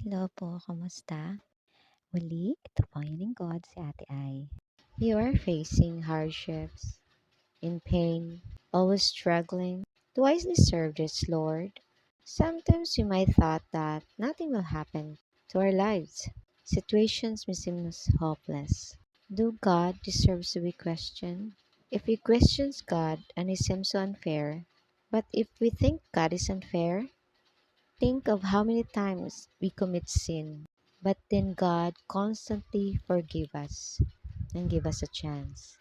Hello po, kamusta? Muli, ito po ang lingkod si Ate Ai. You are facing hardships, in pain, always struggling. Do I deserve this, Lord? Sometimes we might thought that nothing will happen to our lives. Situations may seem hopeless. Do God deserve to be questioned? If we question God and He seems so unfair, but if we think God is unfair, think of how many times we commit sin, but then God constantly forgive us and give us a chance.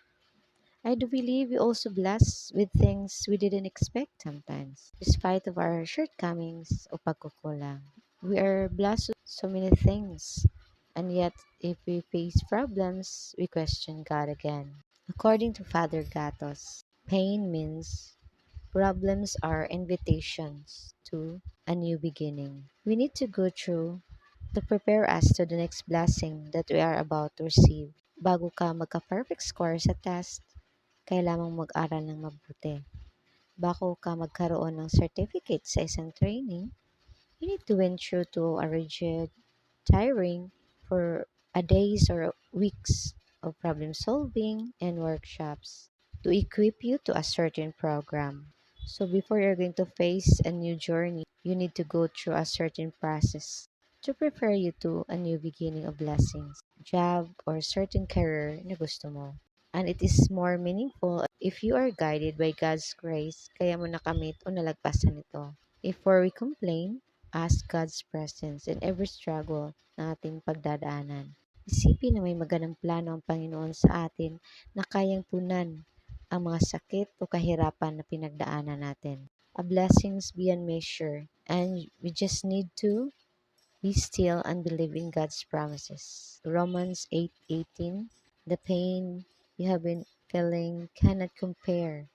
I do believe we also bless with things we didn't expect sometimes, despite of our shortcomings o pagkukulang. We are blessed with so many things, and yet if we face problems, we question God again. According to Father Gatos, pain means problems are invitations to a new beginning. We need to go through to prepare us to the next blessing that we are about to receive. Bago ka magka-perfect score sa test, kailangang mag-aral ng mabuti. Bago ka magkaroon ng certificate sa isang training, you need to went through to a rigid, tiring for a days or weeks of problem solving and workshops to equip you to a certain program. So before you're going to face a new journey, you need to go through a certain process to prepare you to a new beginning of blessings, job, or certain career na gusto mo. And it is more meaningful if you are guided by God's grace kaya mo nakamit o nalagpasan ito. Before we complain, ask God's presence in every struggle na ating pagdadaanan. Isipin na may magandang plano ang Panginoon sa atin na kayang punan ang mga sakit o kahirapan na pinagdaanan natin. A blessings beyond measure, and we just need to be still and believe in God's promises. Romans 8:18. The pain you have been feeling cannot compare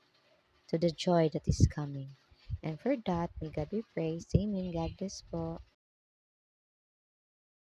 to the joy that is coming. And for that, may God be praised. Amen. God bless po.